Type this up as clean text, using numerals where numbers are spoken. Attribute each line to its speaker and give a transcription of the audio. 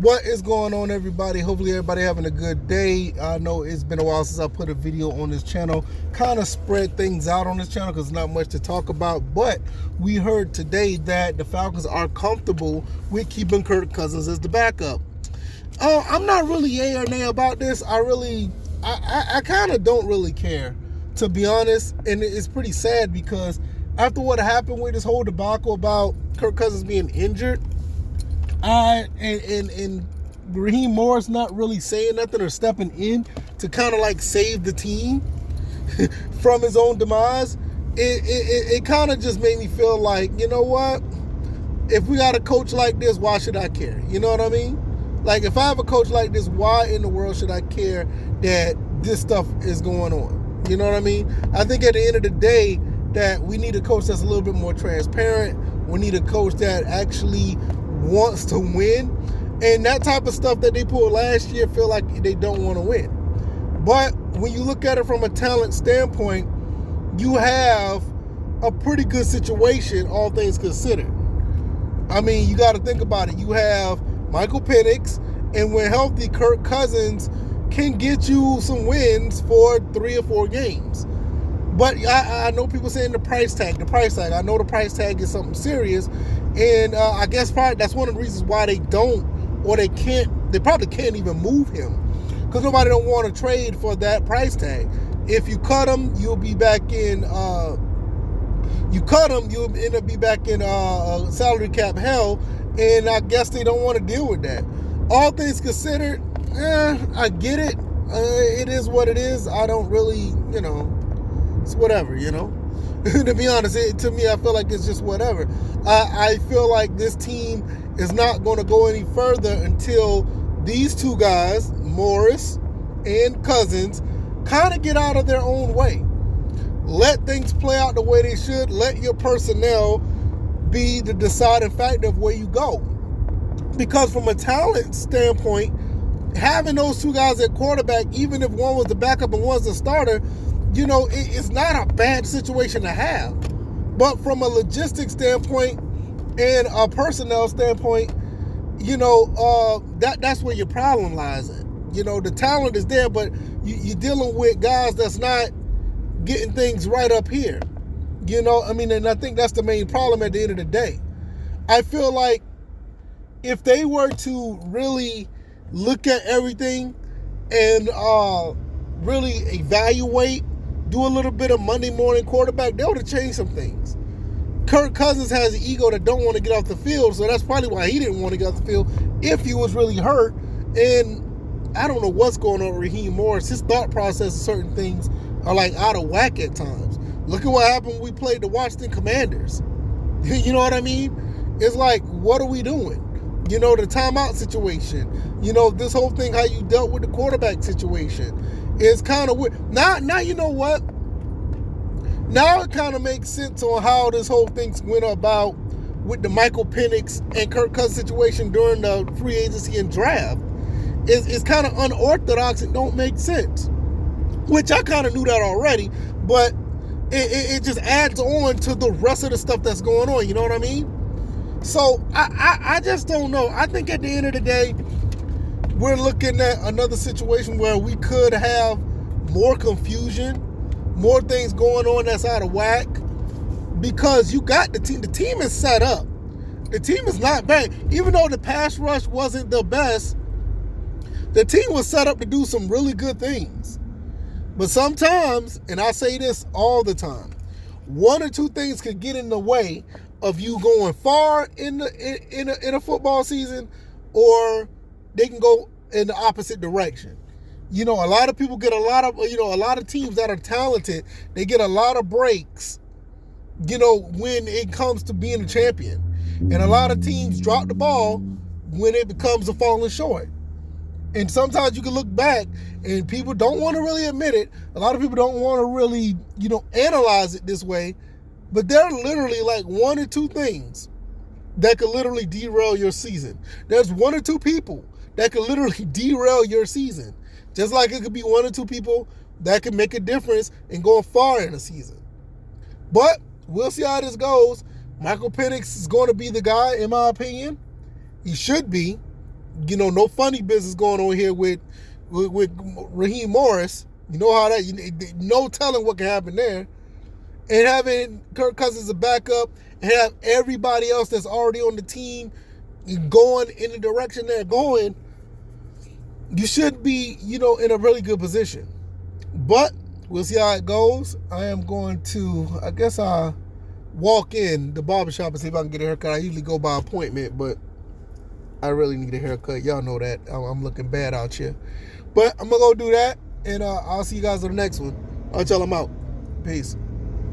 Speaker 1: What is going on, everybody? Hopefully everybody having a good day. I know it's been a while since I put a video on this channel. Kind of spread things out on this channel because not much to talk about. But we heard today that the Falcons are comfortable with keeping Kirk Cousins as the backup. I'm not really yay or nay about this. I kind of don't really care, to be honest. And it's pretty sad because after what happened with this whole debacle about Kirk Cousins being injured, and Raheem Morris not really saying nothing or stepping in to kind of like save the team from his own demise, it kind of just made me feel like, you know what? If we got a coach like this, why should I care? You know what I mean? Like, if I have a coach like this, why in the world should I care that this stuff is going on? You know what I mean? I think at the end of the day that we need a coach that's a little bit more transparent. We need a coach that actually wants to win. And that type of stuff that they pulled last year feel like they don't want to win. But when you look at it from a talent standpoint, you have a pretty good situation, all things considered. I mean, you got to think about it. You have Michael Penix, and when healthy, Kirk Cousins can get you some wins for 3 or 4 games. But I know people saying the price tag. I know the price tag is something serious. And I guess probably that's one of the reasons why they don't, or they probably can't even move him. Because nobody don't want to trade for that price tag. If you cut him, you'll be back in, you'll end up be back in salary cap hell. And I guess they don't want to deal with that. All things considered, I get it. It is what it is. I don't really, it's whatever, To be honest, to me, I feel like it's just whatever. I feel like this team is not going to go any further until these two guys, Morris and Cousins, kind of get out of their own way. Let things play out the way they should. Let your personnel be the deciding factor of where you go. Because from a talent standpoint, having those two guys at quarterback, even if one was the backup and one's the starter, it's not a bad situation to have. But from a logistics standpoint and a personnel standpoint, that's where your problem lies at. The talent is there, but you're dealing with guys that's not getting things right up here. And I think that's the main problem at the end of the day. I feel like if they were to really look at everything and really evaluate, do a little bit of Monday morning quarterback, they would have changed some things. Kirk Cousins has an ego that don't want to get off the field, so that's probably why he didn't want to get off the field if he was really hurt. And I don't know what's going on with Raheem Morris. His thought process of certain things are like out of whack at times. Look at what happened when we played the Washington Commanders. You know what I mean? It's like, what are we doing? The timeout situation. This whole thing, how you dealt with the quarterback situation. It's kind of weird. Now you know what? Now it kind of makes sense on how this whole thing went about with the Michael Penix and Kirk Cousins situation during the free agency and draft. It's kind of unorthodox and don't make sense. Which I kind of knew that already, but it just adds on to the rest of the stuff that's going on. You know what I mean? So I just don't know. I think at the end of the day, we're looking at another situation where we could have more confusion, more things going on that's out of whack, because you got the team. The team is set up. The team is not bad. Even though the pass rush wasn't the best, the team was set up to do some really good things. But sometimes, and I say this all the time, one or two things could get in the way of you going far in a football season, or they can go in the opposite direction. A lot of people get a lot of teams that are talented, they get a lot of breaks, when it comes to being a champion. And a lot of teams drop the ball when it becomes a falling short. And sometimes you can look back, and people don't want to really admit it. A lot of people don't want to really, analyze it this way. But there are literally like one or two things that could literally derail your season. There's one or two people that could literally derail your season. Just like it could be one or two people that can make a difference in going far in a season. But we'll see how this goes. Michael Penix is going to be the guy, in my opinion. He should be. no funny business going on here with Raheem Morris. You know how that, no telling what can happen there. And having Kirk Cousins as a backup and have everybody else that's already on the team going in the direction they're going, you should be, in a really good position. But we'll see how it goes. I am going to, I guess I'll walk in the barbershop and see if I can get a haircut. I usually go by appointment, but I really need a haircut. Y'all know that. I'm looking bad out here. But I'm going to go do that, and I'll see you guys on the next one. All right, y'all, I'm out. Peace.